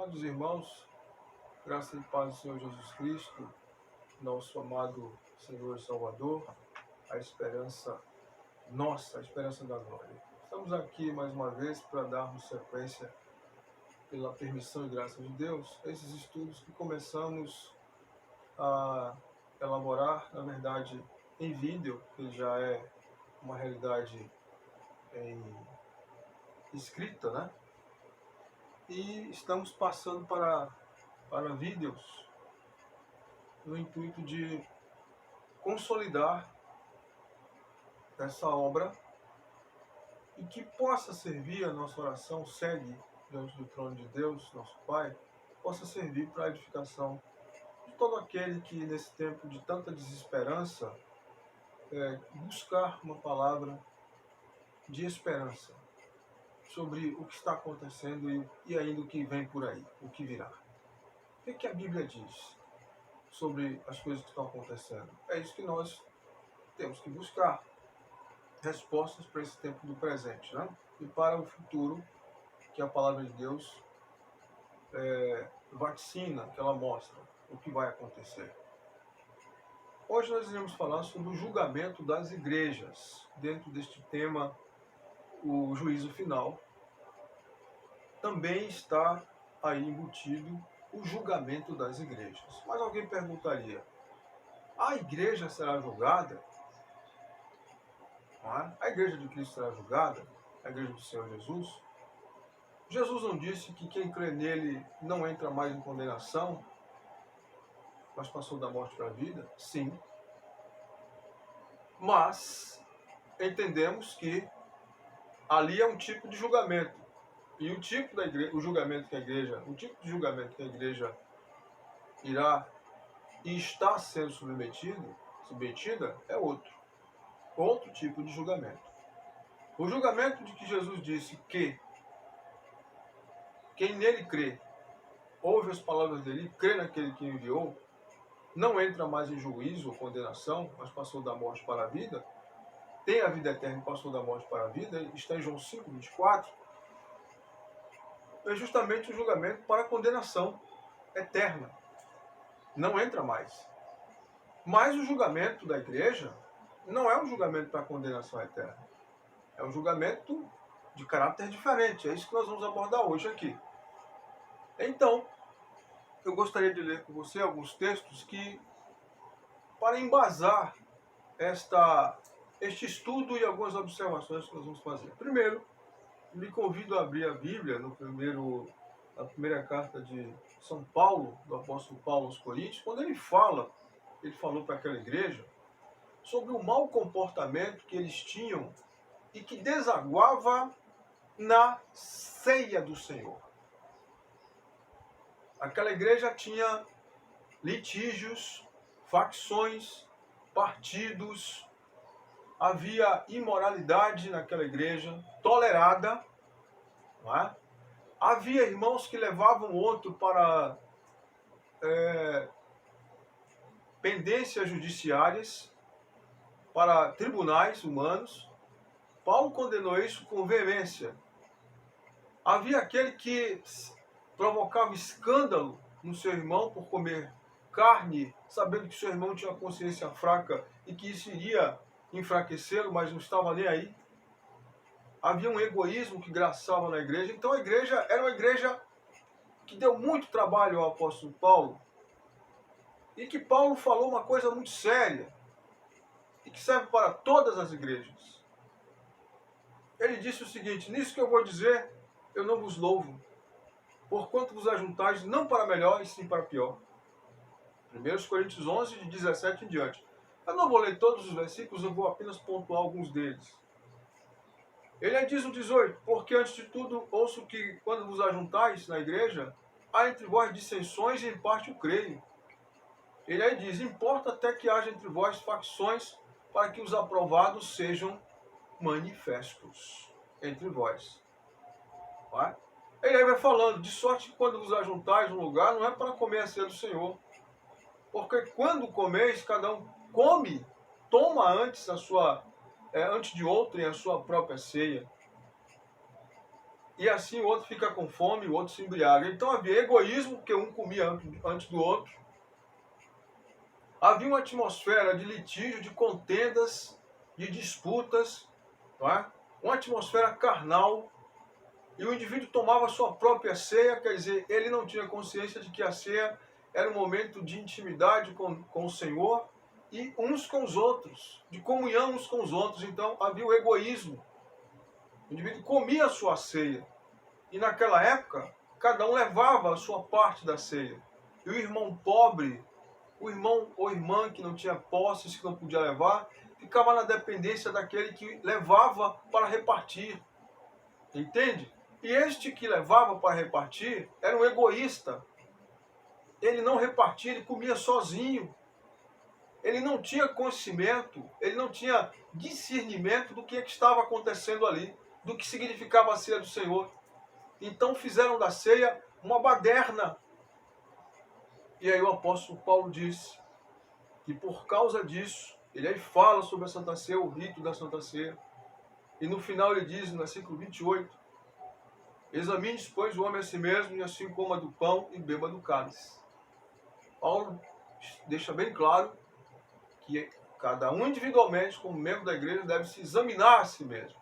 Amados irmãos, graça e paz do Senhor Jesus Cristo, nosso amado Senhor e Salvador, a esperança nossa, a esperança da glória. Estamos aqui mais uma vez para darmos sequência, pela permissão e graça de Deus, a esses estudos que começamos a elaborar, na verdade, em vídeo, que já é uma realidade em escrita, né? E estamos passando para vídeos no intuito de consolidar essa obra e que possa servir a nossa oração, segue diante do trono de Deus, nosso Pai, possa servir para a edificação de todo aquele que nesse tempo de tanta desesperança buscar uma palavra de esperança sobre o que está acontecendo e ainda o que vem por aí, o que virá. O que a Bíblia diz sobre as coisas que estão acontecendo? É isso que nós temos que buscar respostas para esse tempo do presente, né? E para o futuro que a palavra de Deus vaticina, que ela mostra o que vai acontecer. Hoje nós iremos falar sobre o julgamento das igrejas. Dentro deste tema, o juízo final, também está aí embutido o julgamento das igrejas. Mas alguém perguntaria, a igreja será julgada? A igreja de Cristo será julgada? A igreja do Senhor Jesus? Jesus não disse que quem crê nele não entra mais em condenação, mas passou da morte para a vida? Sim. Mas entendemos que ali é um tipo de julgamento. E o tipo da igreja, o tipo de julgamento que a igreja irá e está sendo submetida é outro tipo de julgamento. O julgamento de que Jesus disse que quem nele crê, ouve as palavras dele e crê naquele que enviou, não entra mais em juízo ou condenação, mas passou da morte para a vida, tem a vida eterna e passou da morte para a vida, está em João 5:24, é justamente o julgamento para a condenação eterna. Não entra mais. Mas o julgamento da igreja não é um julgamento para a condenação eterna. É um julgamento de caráter diferente. É isso que nós vamos abordar hoje aqui. Então, eu gostaria de ler com você alguns textos que, para embasar este estudo e algumas observações que nós vamos fazer. Primeiro, lhe convido a abrir a Bíblia na primeira carta de São Paulo, do apóstolo Paulo aos Coríntios, quando ele falou para aquela igreja sobre o mau comportamento que eles tinham e que desaguava na ceia do Senhor. Aquela igreja tinha litígios, facções, partidos, havia imoralidade naquela igreja, tolerada, não é? Havia irmãos que levavam outro para pendências judiciárias, para tribunais humanos. Paulo condenou isso com veemência. Havia aquele que provocava escândalo no seu irmão por comer carne, sabendo que seu irmão tinha consciência fraca e que isso iria enfraquecê-lo, mas não estava nem aí. Havia um egoísmo que graçava na igreja. Então a igreja era uma igreja que deu muito trabalho ao apóstolo Paulo e que Paulo falou uma coisa muito séria e que serve para todas as igrejas. Ele disse o seguinte: nisso que eu vou dizer, eu não vos louvo, porquanto vos ajuntais não para melhor e sim para pior. 1 Coríntios 11, de 17 em diante. Eu não vou ler todos os versículos, eu vou apenas pontuar alguns deles. Ele diz no 18, porque antes de tudo ouço que quando vos ajuntais na igreja, há entre vós dissensões e em parte o creio. Ele aí diz, importa até que haja entre vós facções para que os aprovados sejam manifestos entre vós. Vai? Ele aí vai falando, de sorte que quando vos ajuntais num lugar, não é para comer a ceia do Senhor. Porque quando comeis, cada um toma antes antes de outrem a sua própria ceia. e assim o outro fica com fome e o outro se embriaga. Então havia egoísmo, porque um comia antes do outro. Havia uma atmosfera de litígio, de contendas, de disputas, não é? Uma atmosfera carnal, e o indivíduo tomava a sua própria ceia, quer dizer, ele não tinha consciência de que a ceia era um momento de intimidade com o Senhor e uns com os outros, de comunhão uns com os outros. Então havia o egoísmo. O indivíduo comia a sua ceia, e naquela época, cada um levava a sua parte da ceia. E o irmão pobre, o irmão ou irmã que não tinha posses, que não podia levar, ficava na dependência daquele que levava para repartir. Entende? E este que levava para repartir era um egoísta. Ele não repartia, ele comia sozinho. Ele não tinha conhecimento, ele não tinha discernimento do que estava acontecendo ali, do que significava a ceia do Senhor. Então fizeram da ceia uma baderna. E aí o apóstolo Paulo disse que por causa disso, ele aí fala sobre a Santa Ceia, o rito da Santa Ceia. E no final ele diz, no versículo 28, examine-se, pois, o homem a si mesmo, e assim coma do pão e beba do cálice. Paulo deixa bem claro que cada um individualmente, como membro da igreja, deve se examinar a si mesmo.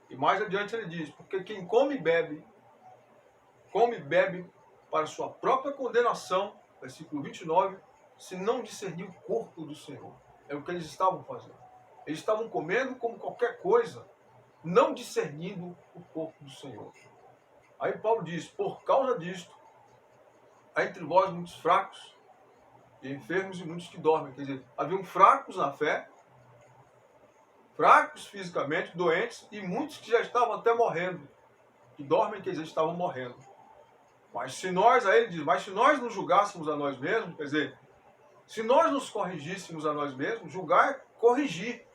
E mais adiante ele diz, porque quem come e bebe para sua própria condenação, versículo 29, se não discernir o corpo do Senhor. É o que eles estavam fazendo. Eles estavam comendo como qualquer coisa, não discernindo o corpo do Senhor. Aí Paulo diz, por causa disto, há entre vós muitos fracos, e enfermos e muitos que dormem. Quer dizer, haviam fracos na fé, fracos fisicamente, doentes, e muitos que já estavam até morrendo. Que dormem, quer dizer, estavam morrendo. Mas se nós, aí ele diz, mas se nós nos julgássemos a nós mesmos, quer dizer, se nós nos corrigíssemos a nós mesmos, julgar é corrigir.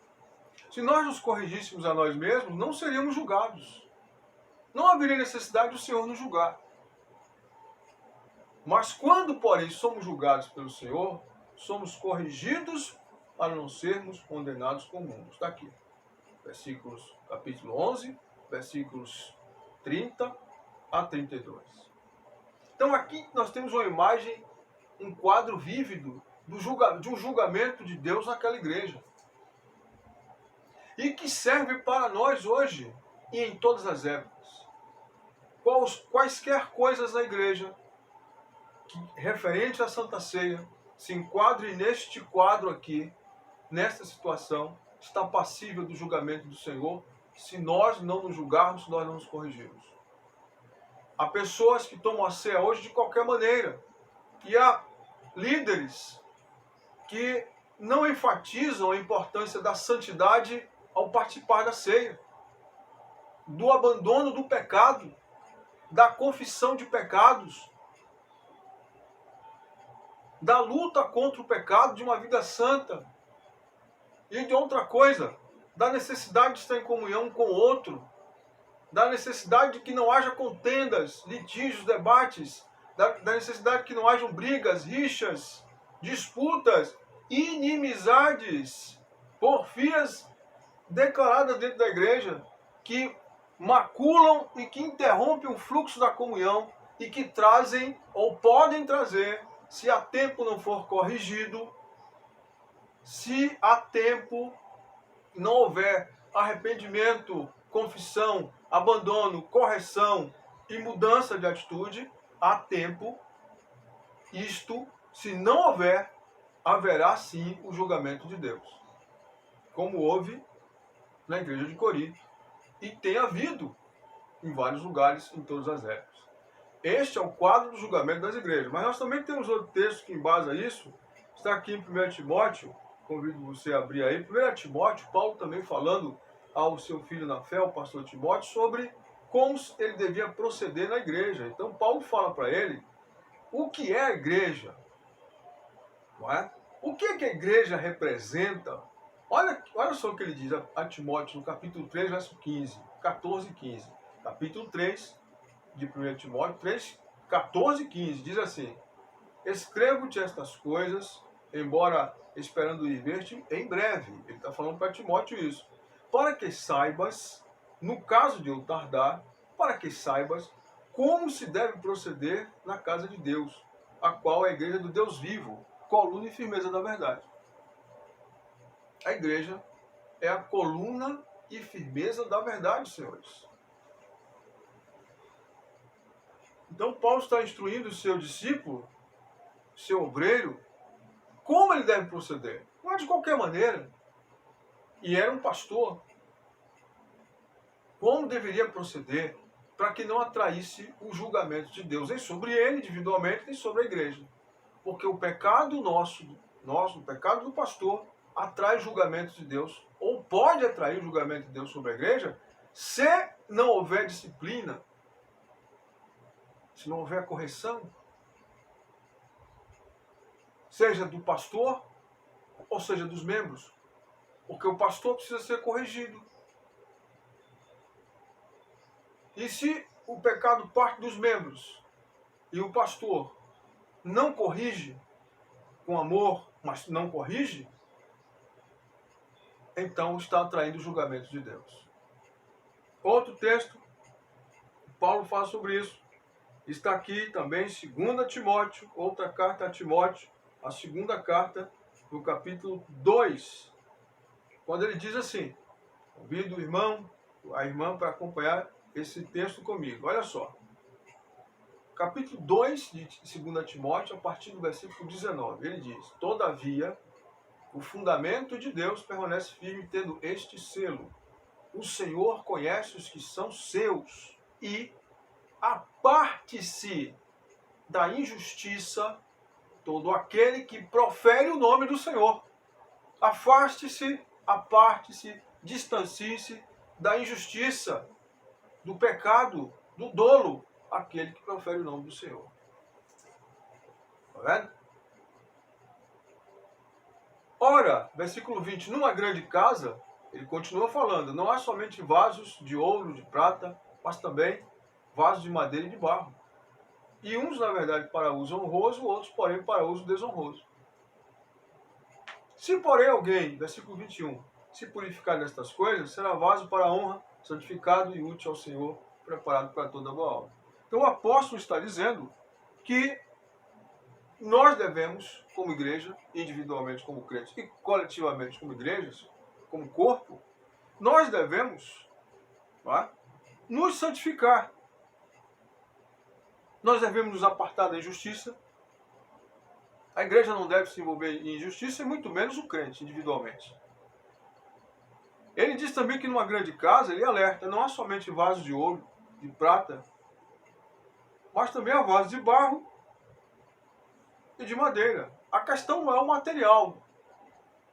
Se nós nos corrigíssemos a nós mesmos, não seríamos julgados. Não haveria necessidade do Senhor nos julgar. Mas quando, porém, somos julgados pelo Senhor, somos corrigidos para não sermos condenados com o mundo. Está aqui. Versículos, capítulo 11, versículos 30 a 32. Então aqui nós temos uma imagem, um quadro vívido de um julgamento de Deus naquela igreja. E que serve para nós hoje e em todas as épocas. Quaisquer coisas na igreja referente à Santa Ceia se enquadre neste quadro aqui, nesta situação, está passível do julgamento do Senhor se nós não nos julgarmos, se nós não nos corrigirmos. Há pessoas que tomam a ceia hoje de qualquer maneira. E há líderes que não enfatizam a importância da santidade ao participar da ceia, do abandono do pecado, da confissão de pecados, da luta contra o pecado, de uma vida santa. E de outra coisa, da necessidade de estar em comunhão com o outro, da necessidade de que não haja contendas, litígios, debates, da necessidade de que não hajam brigas, rixas, disputas, inimizades, porfias declaradas dentro da igreja, que maculam e que interrompem o fluxo da comunhão e que trazem ou podem trazer, se a tempo não for corrigido, se a tempo não houver arrependimento, confissão, abandono, correção e mudança de atitude, há tempo, isto, se não houver, haverá sim o julgamento de Deus. Como houve na igreja de Corinto e tem havido em vários lugares, em todas as épocas. Este é o quadro do julgamento das igrejas. Mas nós também temos outro texto que embasa isso. Está aqui em 1 Timóteo, convido você a abrir aí. 1 Timóteo, Paulo também falando ao seu filho na fé, o pastor Timóteo, sobre como ele devia proceder na igreja. Então Paulo fala para ele o que é a igreja. Não é? O que é que a igreja representa? Olha só o que ele diz a Timóteo no capítulo 3, verso 15, 14 e 15. Capítulo 3 de 1 Timóteo 3, 14 e 15, diz assim: escrevo-te estas coisas, embora esperando ir ver-te em breve. Ele está falando para Timóteo isso. Para que saibas, no caso de eu tardar, para que saibas como se deve proceder na casa de Deus, a qual é a igreja do Deus vivo, coluna e firmeza da verdade. A igreja é a coluna e firmeza da verdade, senhores. Então Paulo está instruindo o seu discípulo, seu obreiro, como ele deve proceder. Não é de qualquer maneira. E era um pastor. Como deveria proceder para que não atraísse o julgamento de Deus, nem sobre ele individualmente, nem sobre a igreja. Porque o pecado nosso, o pecado do pastor, atrai o julgamento de Deus, ou pode atrair o julgamento de Deus sobre a igreja, se não houver disciplina, se não houver correção, seja do pastor, ou seja dos membros. Porque o pastor precisa ser corrigido. E se o pecado parte dos membros e o pastor não corrige com amor, mas não corrige, então está atraindo o julgamento de Deus. Outro texto, Paulo fala sobre isso. Está aqui também 2 Timóteo, outra carta a Timóteo, a segunda carta, no capítulo 2, quando ele diz assim, convido o irmão, a irmã para acompanhar esse texto comigo. Olha só. Capítulo 2 de 2 Timóteo, a partir do versículo 19. Ele diz, todavia, o fundamento de Deus permanece firme, tendo este selo. O Senhor conhece os que são seus e aparte-se da injustiça todo aquele que profere o nome do Senhor. Afaste-se, aparte-se, distancie-se da injustiça, do pecado, do dolo, aquele que profere o nome do Senhor. Está vendo? Ora, versículo 20, numa grande casa, ele continua falando, não há somente vasos de ouro, de prata, mas também vasos de madeira e de barro. E uns, na verdade, para uso honroso, outros, porém, para uso desonroso. Se, porém, alguém, versículo 21, se purificar destas coisas, será vaso para a honra, santificado e útil ao Senhor, preparado para toda boa obra. Então o apóstolo está dizendo que nós devemos, como igreja, individualmente como crentes e coletivamente como igrejas, como corpo, nós devemos nos santificar. Nós devemos nos apartar da injustiça. A igreja não deve se envolver em injustiça, e muito menos o crente, individualmente. Ele diz também que numa grande casa, ele alerta, não há somente vasos de ouro, de prata, mas também há vasos de barro e de madeira. A questão não é o material.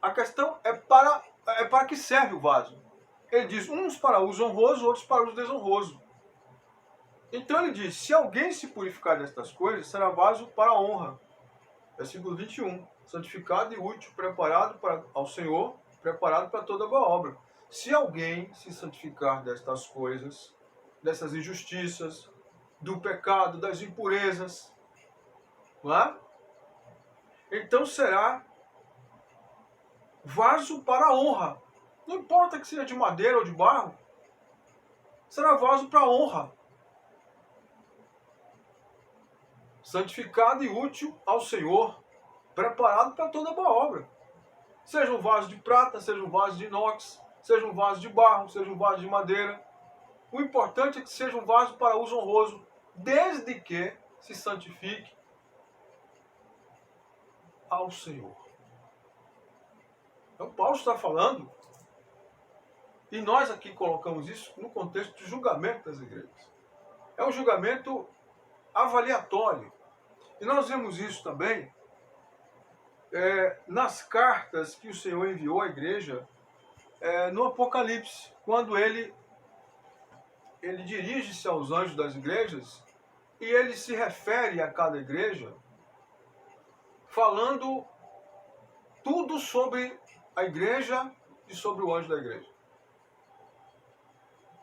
A questão é para que serve o vaso. Ele diz, uns para uso honroso, outros para uso desonroso. Então ele diz, se alguém se purificar destas coisas, será vaso para a honra. Versículo 21. Santificado e útil, preparado ao Senhor, preparado para toda boa obra. Se alguém se santificar destas coisas, dessas injustiças, do pecado, das impurezas, não é? Então será vaso para a honra. Não importa que seja de madeira ou de barro, será vaso para a honra. Santificado e útil ao Senhor, preparado para toda boa obra. Seja um vaso de prata, seja um vaso de inox, seja um vaso de barro, seja um vaso de madeira. O importante é que seja um vaso para uso honroso, desde que se santifique ao Senhor. Então Paulo está falando, e nós aqui colocamos isso no contexto de julgamento das igrejas. É um julgamento avaliatório. E nós vemos isso também nas cartas que o Senhor enviou à igreja no Apocalipse, quando ele dirige-se aos anjos das igrejas e ele se refere a cada igreja falando tudo sobre a igreja e sobre o anjo da igreja.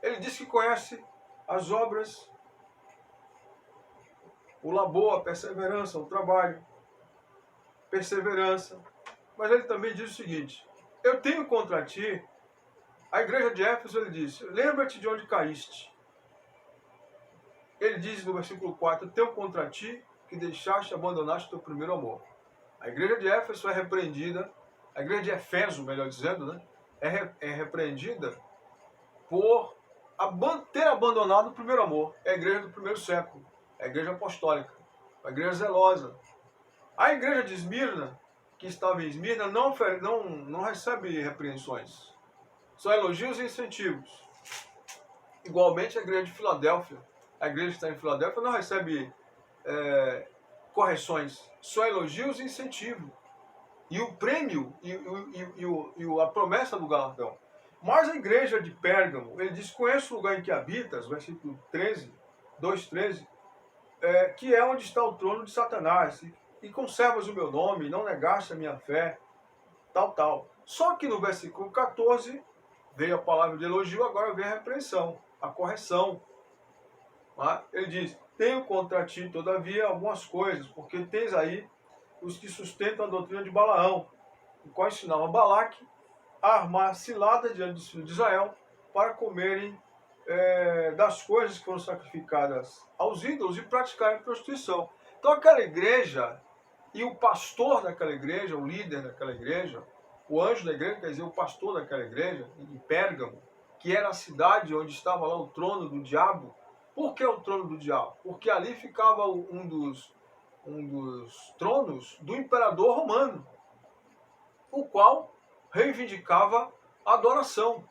Ele diz que conhece as obras, o labor, a perseverança, o trabalho, perseverança. Mas ele também diz o seguinte, eu tenho contra ti, a igreja de Éfeso, ele diz, lembra-te de onde caíste. ele diz no versículo 4, tenho contra ti que deixaste e abandonaste o teu primeiro amor. A igreja de Éfeso é repreendida, a igreja de Efeso, melhor dizendo, né, é repreendida por ter abandonado o primeiro amor. É a igreja do primeiro século, é a igreja apostólica, a igreja zelosa. A igreja de Esmirna, que estava em Esmirna, não recebe repreensões. São elogios e incentivos. Igualmente a igreja de Filadélfia. A igreja que está em Filadélfia não recebe correções, só elogios e incentivo. E o prêmio e a promessa do galardão. Mas a igreja de Pérgamo, ele diz, conheço o lugar em que habitas, versículo 13, 2,13, que é onde está o trono de Satanás, e conservas o meu nome, não negaste a minha fé, tal. Só que no versículo 14, veio a palavra de elogio, agora vem a repreensão, a correção. Ele diz, tenho contra ti, todavia, algumas coisas, porque tens aí os que sustentam a doutrina de Balaão, o qual ensinava Balaque a armar ciladas diante dos filhos de Israel para comerem das coisas que foram sacrificadas aos ídolos e praticarem prostituição. Então aquela igreja e o pastor daquela igreja, o líder daquela igreja, o anjo da igreja, quer dizer, o pastor daquela igreja, em Pérgamo, que era a cidade onde estava lá o trono do diabo. Por que o trono do diabo? Porque ali ficava um dos tronos do imperador romano, o qual reivindicava a adoração.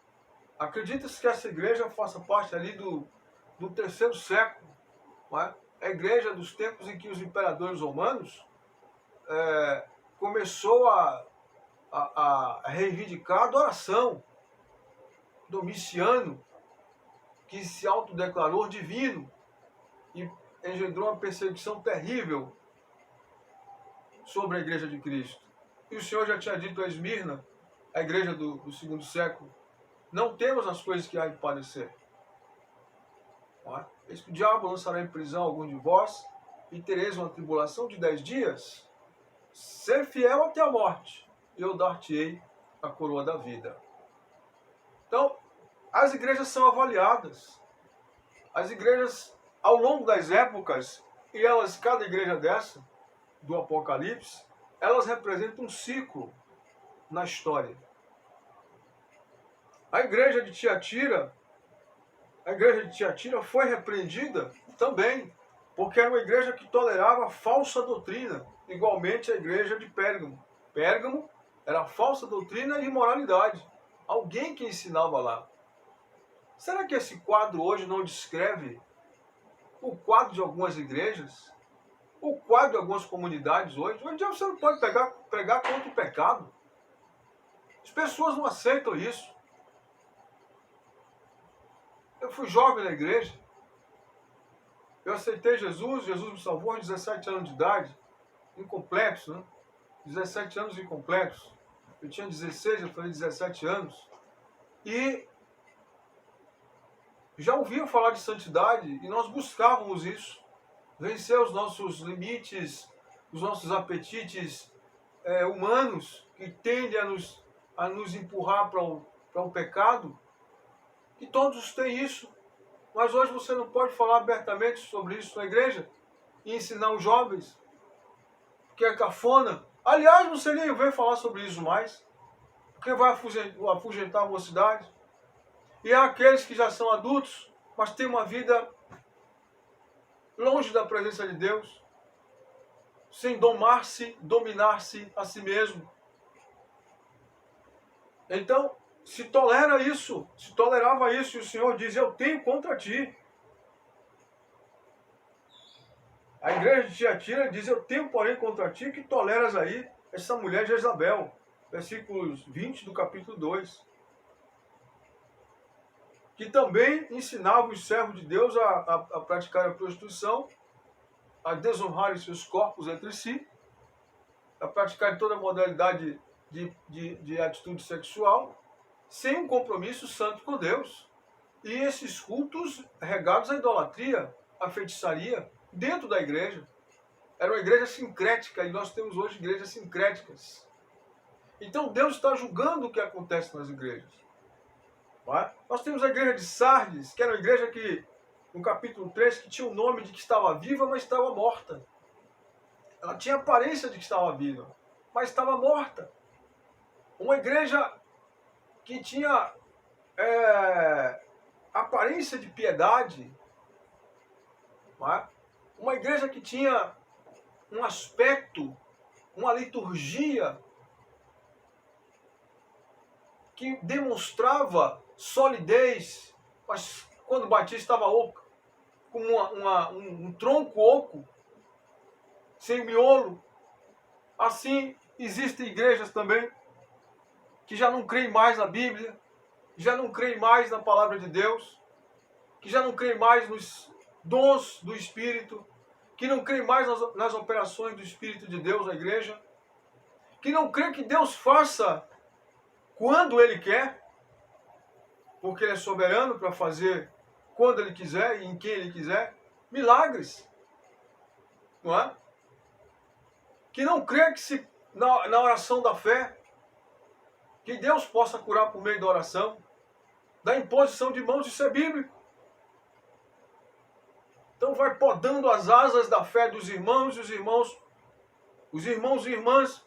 Acredita-se que essa igreja faça parte ali do terceiro século, não é? A igreja dos tempos em que os imperadores romanos começou a reivindicar a adoração. Domiciano, que se autodeclarou divino e engendrou uma perseguição terrível sobre a igreja de Cristo. E o Senhor já tinha dito a Esmirna, a igreja do segundo século, não temos as coisas que há de padecer. Eis que o diabo lançará em prisão algum de vós e tereis uma tribulação de 10 dias. Ser fiel até a morte, e eu dar-te-ei a coroa da vida. Então, as igrejas são avaliadas. As igrejas, ao longo das épocas, e cada igreja dessa, do Apocalipse, elas representam um ciclo na história. A igreja de Tiatira foi repreendida também, porque era uma igreja que tolerava falsa doutrina, igualmente a igreja de Pérgamo. Pérgamo era falsa doutrina e imoralidade. Alguém que ensinava lá. Será que esse quadro hoje não descreve o quadro de algumas igrejas? O quadro de algumas comunidades hoje? Hoje em dia você não pode pregar contra o pecado. As pessoas não aceitam isso. Eu fui jovem na igreja. Eu aceitei Jesus me salvou aos 17 anos de idade. Incompletos, né? 17 anos incompletos. Eu tinha 16, eu falei 17 anos. E já ouviam falar de santidade e nós buscávamos isso. Vencer os nossos limites, os nossos apetites humanos que tendem a nos empurrar para um pecado. E todos têm isso. Mas hoje você não pode falar abertamente sobre isso na igreja e ensinar os jovens, porque é cafona. Aliás, você nem vê falar sobre isso mais, porque vai afugentar a mocidade. E há aqueles que já são adultos, mas têm uma vida longe da presença de Deus, sem dominar-se a si mesmo. Então, se tolerava isso, e o Senhor diz, eu tenho contra ti. A igreja de Tiatira diz, eu tenho porém contra ti que toleras aí essa mulher de Jezabel. Versículos 20 do capítulo 2. Que também ensinava os servos de Deus a praticar a prostituição, a desonrarem seus corpos entre si, a praticar toda a modalidade de atitude sexual, sem um compromisso santo com Deus. E esses cultos regados à idolatria, à feitiçaria, dentro da igreja. Era uma igreja sincrética, e nós temos hoje igrejas sincréticas. Então Deus está julgando o que acontece nas igrejas. Nós temos a igreja de Sardes, que era uma igreja que no capítulo 3, que tinha o nome de que estava viva, mas estava morta. Ela tinha aparência de que estava viva, mas estava morta. Uma igreja que tinha aparência de piedade, não é? Uma igreja que tinha um aspecto, uma liturgia que demonstrava solidez, mas quando batia estava oca, com um tronco oco, sem miolo. Assim, existem igrejas também que já não creem mais na Bíblia, já não creem mais na palavra de Deus, que já não creem mais nos dons do Espírito, que não creem mais nas operações do Espírito de Deus na igreja, que não creem que Deus faça quando Ele quer, porque Ele é soberano para fazer quando Ele quiser e em quem Ele quiser, milagres, não é? Que não crê que na oração da fé, que Deus possa curar por meio da oração, da imposição de mãos, isso é bíblico. Então vai podando as asas da fé dos irmãos, e os irmãos e irmãs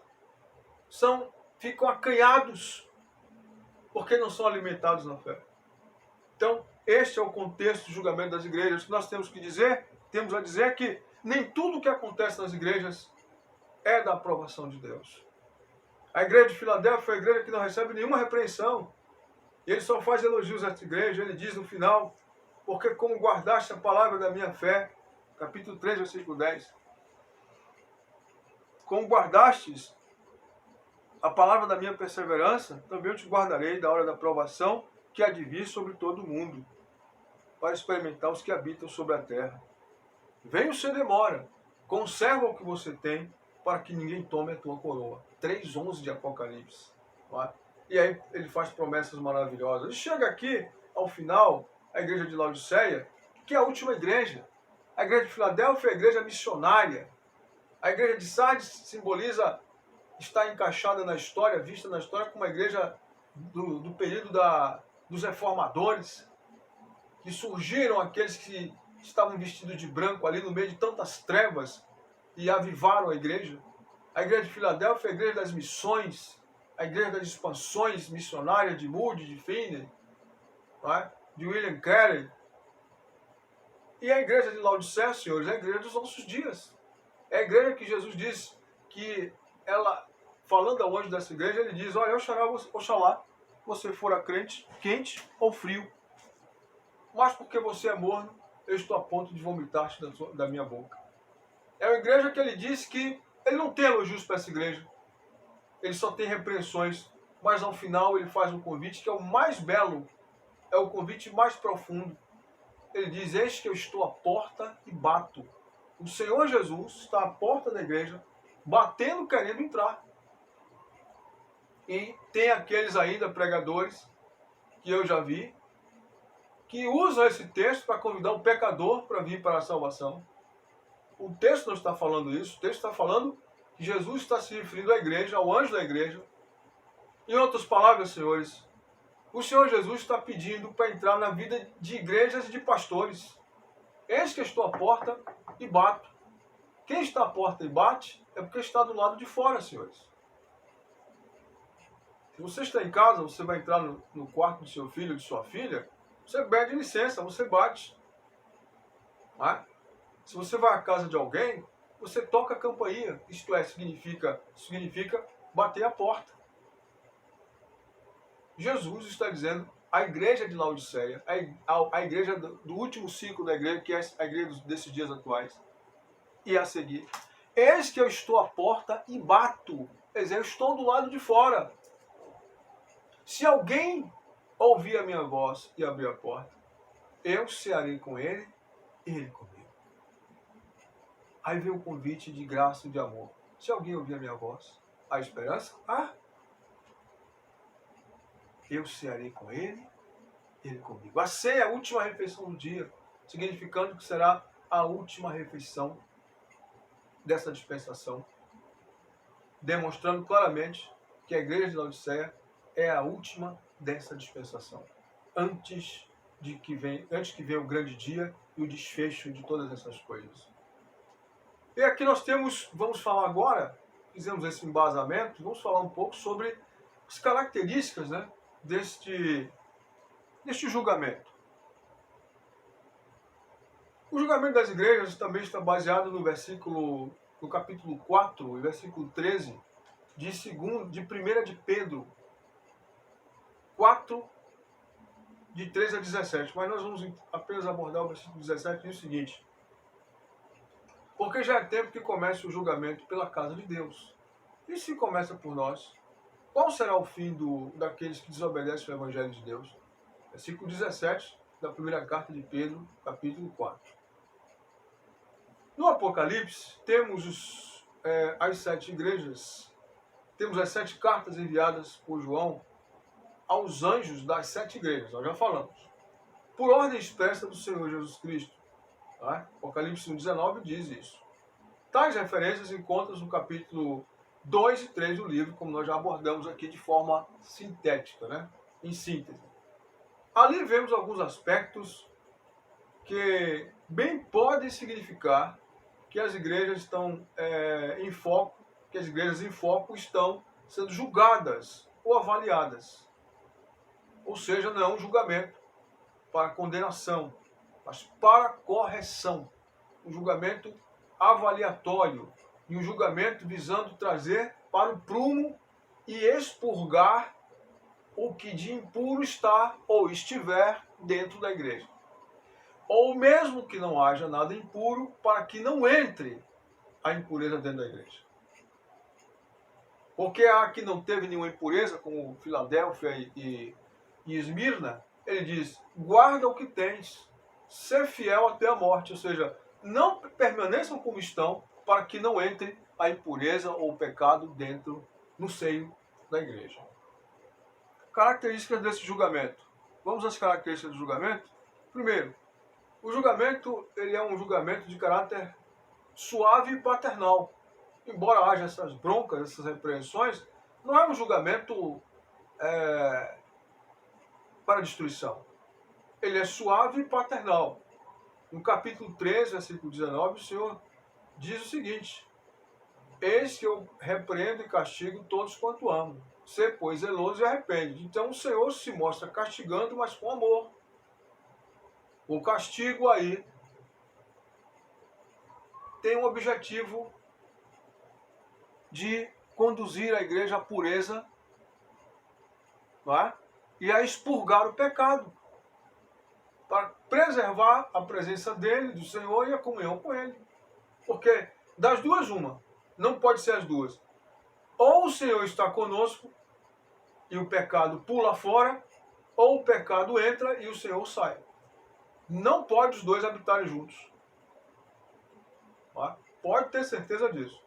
ficam acanhados, porque não são alimentados na fé. Então, este é o contexto do julgamento das igrejas. O que nós temos a dizer que nem tudo o que acontece nas igrejas é da aprovação de Deus. A igreja de Filadélfia foi a igreja que não recebe nenhuma repreensão. Ele só faz elogios a esta igreja. Ele diz no final: porque como guardaste a palavra da minha fé, capítulo 3, versículo 10. Como guardastes a palavra da minha perseverança, também eu te guardarei da hora da provação que há de vir sobre todo o mundo, para experimentar os que habitam sobre a terra. Venho sem demora, conserva o que você tem, para que ninguém tome a tua coroa. 3:11 de Apocalipse. É? E aí ele faz promessas maravilhosas. E chega aqui, ao final, a igreja de Laodiceia, que é a última igreja. A igreja de Filadélfia é a igreja missionária. A igreja de Sardes simboliza, está encaixada na história, vista na história como uma igreja do período dos reformadores, que surgiram aqueles que estavam vestidos de branco ali no meio de tantas trevas e avivaram a igreja. A igreja de Filadélfia é a igreja das missões, a igreja das expansões missionárias de Moody, de Finney, de William Carey. E a igreja de Laodiceia, senhores, é a igreja dos nossos dias. É a igreja que Jesus diz que ela, falando ao anjo dessa igreja, ele diz: olha, oxalá você fora crente, quente ou frio. Mas porque você é morno, eu estou a ponto de vomitar-te da minha boca. É a igreja que ele diz que ele não tem elogios para essa igreja. Ele só tem repreensões. Mas ao final ele faz um convite que é o mais belo, é o convite mais profundo. Ele diz: eis que eu estou à porta e bato. O Senhor Jesus está à porta da igreja, batendo, querendo entrar. E tem aqueles ainda pregadores, que eu já vi, que usam esse texto para convidar o pecador para vir para a salvação. O texto não está falando isso. O texto está falando que Jesus está se referindo à igreja, ao anjo da igreja. Em outras palavras, senhores, o Senhor Jesus está pedindo para entrar na vida de igrejas e de pastores. Eis que estou à porta e bato. Quem está à porta e bate é porque está do lado de fora, senhores. Se você está em casa, você vai entrar no quarto do seu filho ou de sua filha, você pede licença, você bate. Não é? Se você vai à casa de alguém, você toca a campainha. Isto é, significa bater a porta. Jesus está dizendo à igreja de Laodiceia, a igreja do último ciclo da igreja, que é a igreja desses dias atuais, e a seguir: eis que eu estou à porta e bato. Quer dizer, eu estou do lado de fora. Se alguém ouvir a minha voz e abrir a porta, eu cearei com ele e ele comigo. Aí vem o convite de graça e de amor. Se alguém ouvir a minha voz, a esperança, eu cearei com ele e ele comigo. A ceia é a última refeição do dia, significando que será a última refeição dessa dispensação, demonstrando claramente que a igreja de Laodiceia é a última dessa dispensação, antes antes que venha o grande dia e o desfecho de todas essas coisas. E aqui nós vamos falar agora, fizemos esse embasamento, vamos falar um pouco sobre as características, né, deste julgamento. O julgamento das igrejas também está baseado no capítulo 4, versículo 13, de 1 de Pedro 4, de 13 a 17. Mas nós vamos apenas abordar o versículo 17 e diz o seguinte: porque já é tempo que comece o julgamento pela casa de Deus. E se começa por nós, qual será o fim daqueles que desobedecem o Evangelho de Deus? Versículo 17 da primeira carta de Pedro, capítulo 4. No Apocalipse, temos as 7 igrejas, temos as 7 cartas enviadas por João aos anjos das 7 igrejas, nós já falamos, por ordem expressa do Senhor Jesus Cristo. Tá? Apocalipse 19 diz isso. Tais referências encontram no capítulo 2 e 3 do livro, como nós já abordamos aqui de forma sintética, né? Em síntese. Ali vemos alguns aspectos que bem podem significar que as igrejas estão em foco, que as igrejas em foco estão sendo julgadas ou avaliadas. Ou seja, não é um julgamento para condenação, mas para correção. Um julgamento avaliatório e um julgamento visando trazer para o prumo e expurgar o que de impuro está ou estiver dentro da igreja. Ou mesmo que não haja nada impuro, para que não entre a impureza dentro da igreja. Porque a que não teve nenhuma impureza, como Filadélfia e Esmirna, ele diz: guarda o que tens, ser fiel até a morte. Ou seja, não permaneçam como estão, para que não entre a impureza ou o pecado no seio da igreja. Características desse julgamento. Vamos às características do julgamento? Primeiro, o julgamento ele é um julgamento de caráter suave e paternal. Embora haja essas broncas, essas repreensões, não é um julgamento para destruição. Ele é suave e paternal. No capítulo 13, versículo 19, o Senhor diz o seguinte: eis que eu repreendo e castigo todos quanto amo. Sê, pois, zeloso e arrepende. Então o Senhor se mostra castigando, mas com amor. O castigo aí tem um objetivo de conduzir a igreja à pureza, não é? E a expurgar o pecado, para preservar a presença dele, do Senhor, e a comunhão com ele. Porque das duas, uma. Não pode ser as duas. Ou o Senhor está conosco e o pecado pula fora, ou o pecado entra e o Senhor sai. Não pode os dois habitarem juntos. Tá? Pode ter certeza disso.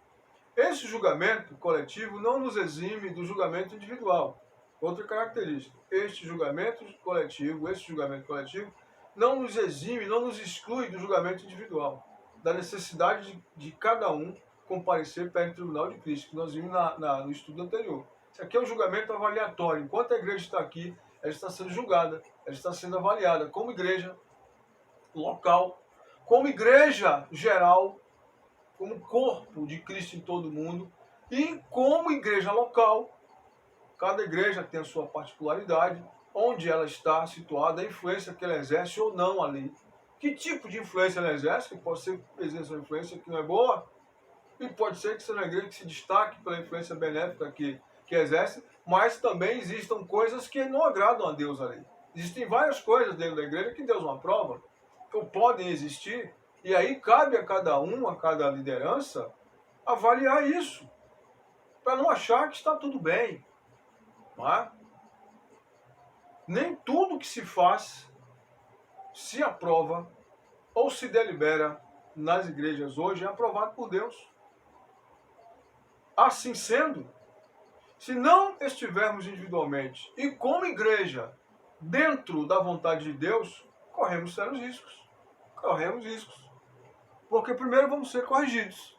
Esse julgamento coletivo não nos exime do julgamento individual. Outra característica. Este julgamento coletivo não nos exime, não nos exclui do julgamento individual. Da necessidade de cada um comparecer perante o tribunal de Cristo, que nós vimos no estudo anterior. Isso aqui é um julgamento avaliatório. Enquanto a igreja está aqui, ela está sendo julgada, ela está sendo avaliada como igreja local, como igreja geral, como corpo de Cristo em todo o mundo, e como igreja local. Cada igreja tem a sua particularidade, onde ela está situada, a influência que ela exerce ou não ali. Que tipo de influência ela exerce? Que pode ser que exerça uma influência que não é boa, e pode ser que seja uma igreja que se destaque pela influência benéfica que exerce, mas também existam coisas que não agradam a Deus ali. Existem várias coisas dentro da igreja que Deus não aprova, que podem existir, e aí cabe a cada liderança, avaliar isso, para não achar que está tudo bem. Não é? Nem tudo que se faz se aprova ou se delibera nas igrejas hoje é aprovado por Deus. Assim sendo, se não estivermos individualmente e como igreja dentro da vontade de Deus, corremos sérios riscos. Corremos riscos. Porque primeiro vamos ser corrigidos.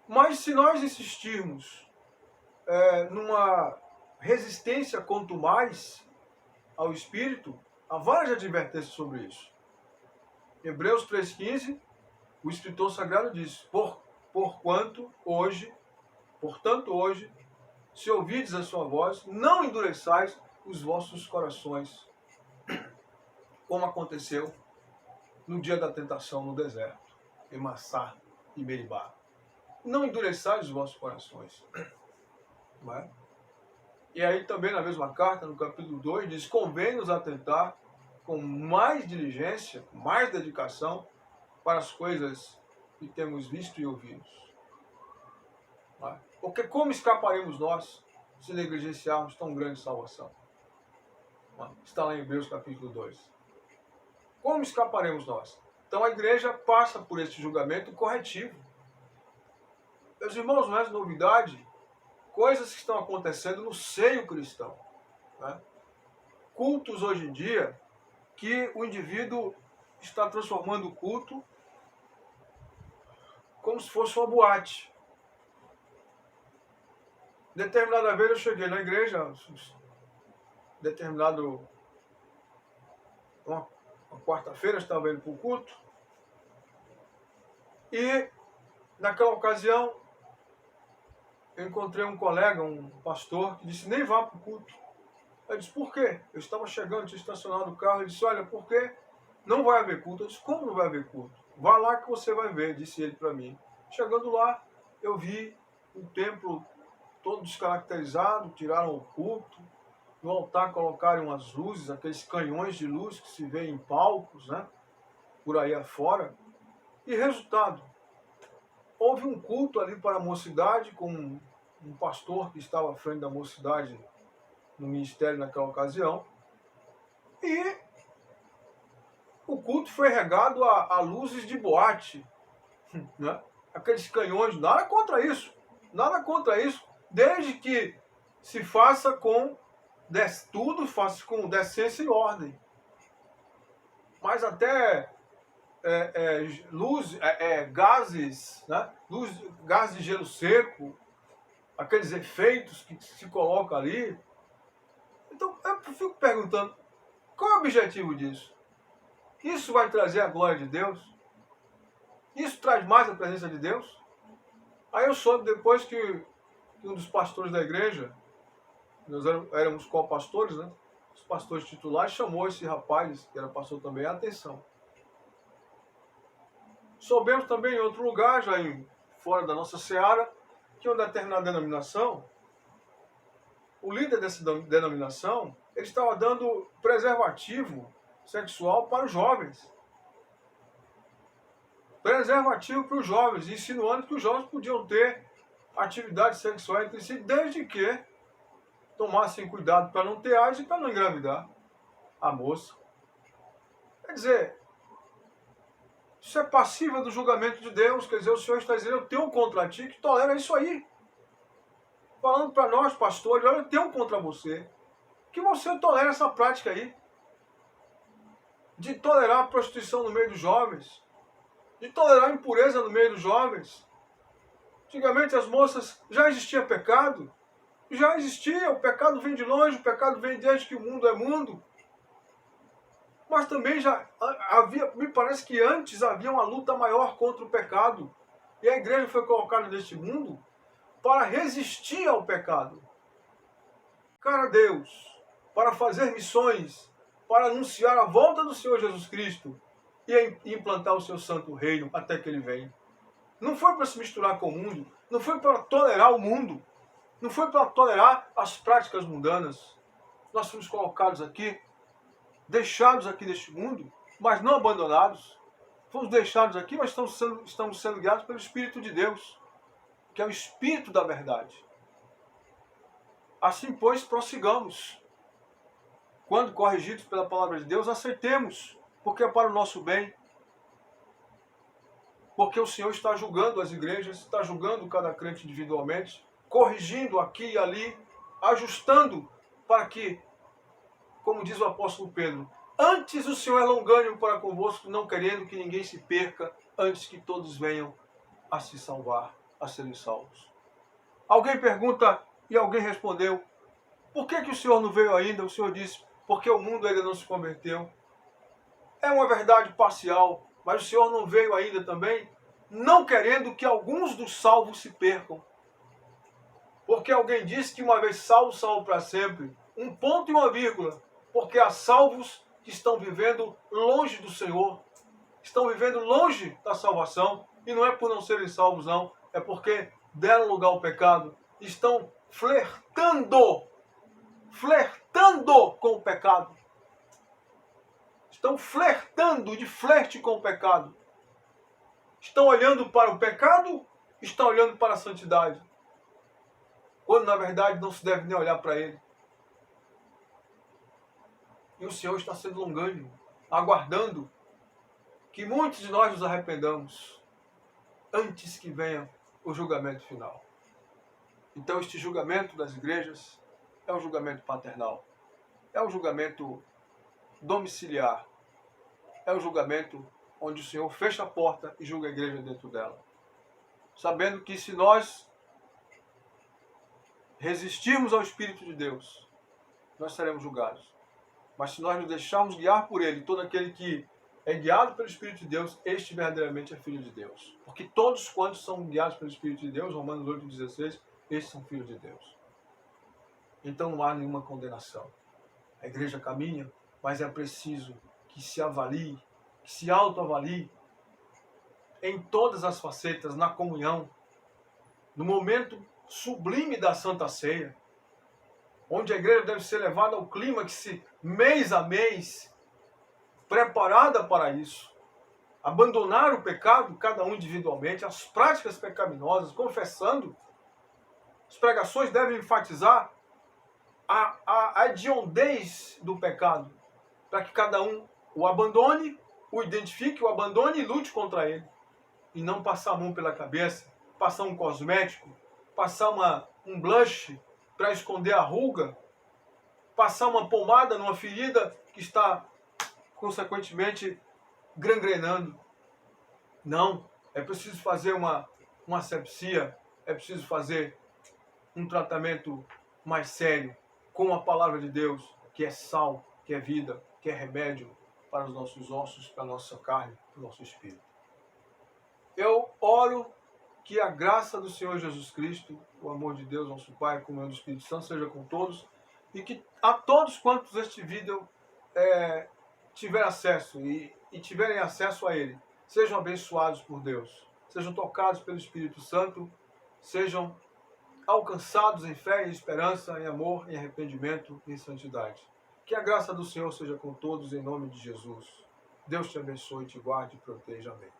Mas se nós insistirmos numa resistência quanto mais ao Espírito, Há várias advertências sobre isso. Hebreus 3,15, o escritor sagrado diz: portanto, hoje, se ouvides a sua voz, não endureçais os vossos corações, como aconteceu no dia da tentação no deserto, em Massá e Meribá. Não endureçais os vossos corações. Não é? E aí também na mesma carta, no capítulo 2, diz: convém-nos atentar com mais diligência, mais dedicação para as coisas que temos visto e ouvido. Não é? Porque como escaparemos nós se negligenciarmos tão grande salvação? Não é? Está lá em Hebreus capítulo 2. Como escaparemos nós? Então a igreja passa por esse julgamento corretivo. Meus irmãos, não é novidade coisas que estão acontecendo no seio cristão. Né? Cultos hoje em dia que o indivíduo está transformando o culto como se fosse uma boate. Determinada vez eu cheguei na igreja, uma quarta-feira eu estava indo para o culto, e naquela ocasião eu encontrei um colega, um pastor, que disse: nem vá para o culto. Eu disse: por quê? Eu estava chegando, tinha estacionado o carro, ele disse: olha, por quê? Não vai haver culto. Eu disse: como não vai haver culto? Vá lá que você vai ver, disse ele para mim. Chegando lá, eu vi o templo todo descaracterizado, tiraram o culto, no altar colocaram umas luzes, aqueles canhões de luz que se vê em palcos, né, por aí afora. E resultado, houve um culto ali para a mocidade, com um pastor que estava à frente da mocidade no ministério naquela ocasião, e o culto foi regado a luzes de boate, né? Aqueles canhões, nada contra isso, desde que se faça tudo faça com decência e ordem. Mas até gases, né? Gás de gelo seco, aqueles efeitos que se colocam ali. Então eu fico perguntando, qual é o objetivo disso? Isso vai trazer a glória de Deus? Isso traz mais a presença de Deus? Aí eu soube depois que um dos pastores da igreja, nós éramos co-pastores, né? Os pastores titulares, chamou esse rapaz, que era pastor também, a atenção. Soubemos também em outro lugar, já fora da nossa seara, que uma determinada denominação, o líder dessa denominação, ele estava dando preservativo sexual para os jovens. Preservativo para os jovens, insinuando que os jovens podiam ter atividade sexual entre si, desde que tomassem cuidado para não ter AIDS e para não engravidar a moça. Quer dizer, isso é passível do julgamento de Deus. Quer dizer, o Senhor está dizendo: eu tenho contra ti que tolera isso aí. Falando para nós, pastores: olha, eu tenho contra você que você tolera essa prática aí de tolerar a prostituição no meio dos jovens, de tolerar a impureza no meio dos jovens. Antigamente as moças, já existia pecado, já existia, o pecado vem de longe, o pecado vem desde que o mundo é mundo. Mas também já havia, me parece que antes havia uma luta maior contra o pecado. E a igreja foi colocada neste mundo para resistir ao pecado. Cara, Deus, para fazer missões, para anunciar a volta do Senhor Jesus Cristo e implantar o seu santo reino até que ele venha. Não foi para se misturar com o mundo, não foi para tolerar o mundo, não foi para tolerar as práticas mundanas. Nós fomos colocados aqui, deixados aqui neste mundo, mas não abandonados. Fomos deixados aqui, mas estamos sendo guiados pelo Espírito de Deus, que é o Espírito da verdade. Assim, pois, prossigamos. Quando corrigidos pela palavra de Deus, acertemos, porque é para o nosso bem. Porque o Senhor está julgando as igrejas, está julgando cada crente individualmente, corrigindo aqui e ali, ajustando para que, como diz o apóstolo Pedro, antes o Senhor é longânimo para convosco, não querendo que ninguém se perca, antes que todos venham a se salvar, a serem salvos. Alguém pergunta e alguém respondeu: por que o Senhor não veio ainda? O Senhor disse: porque o mundo ainda não se converteu. É uma verdade parcial, mas o Senhor não veio ainda também, não querendo que alguns dos salvos se percam. Porque alguém disse que uma vez salvo, salvo para sempre. Um ponto e uma vírgula. Porque há salvos que estão vivendo longe do Senhor, estão vivendo longe da salvação, e não é por não serem salvos, não, é porque deram lugar ao pecado, estão flertando com o pecado. Estão flertando, de flerte com o pecado. Estão olhando para o pecado, estão olhando para a santidade. Quando na verdade não se deve nem olhar para ele. E o Senhor está sendo longânimo, aguardando que muitos de nós nos arrependamos antes que venha o julgamento final. Então este julgamento das igrejas é um julgamento paternal, é um julgamento domiciliar, é um julgamento onde o Senhor fecha a porta e julga a igreja dentro dela. Sabendo que se nós resistirmos ao Espírito de Deus, nós seremos julgados. Mas se nós nos deixarmos guiar por Ele, todo aquele que é guiado pelo Espírito de Deus, este verdadeiramente é filho de Deus. Porque todos quantos são guiados pelo Espírito de Deus, Romanos 8,16, estes são filhos de Deus. Então não há nenhuma condenação. A igreja caminha, mas é preciso que se avalie, que se autoavalie em todas as facetas, na comunhão, no momento sublime da Santa Ceia, onde a igreja deve ser levada ao clímax mês a mês, preparada para isso. Abandonar o pecado, cada um individualmente, as práticas pecaminosas, confessando. As pregações devem enfatizar a hediondez do pecado, para que cada um o abandone, o identifique, o abandone e lute contra ele. E não passar a mão pela cabeça, passar um cosmético, passar um blush para esconder a ruga, passar uma pomada numa ferida que está, consequentemente, gangrenando. Não, é preciso fazer uma asepsia, é preciso fazer um tratamento mais sério, com a palavra de Deus, que é sal, que é vida, que é remédio para os nossos ossos, para a nossa carne, para o nosso espírito. Eu oro que a graça do Senhor Jesus Cristo, o amor de Deus, nosso Pai, a comunhão do Espírito Santo, seja com todos, e que a todos quantos este vídeo tiver acesso e tiverem acesso a ele, sejam abençoados por Deus, sejam tocados pelo Espírito Santo, sejam alcançados em fé, em esperança, em amor, em arrependimento e em santidade. Que a graça do Senhor seja com todos, em nome de Jesus. Deus te abençoe, te guarde e proteja. Amém.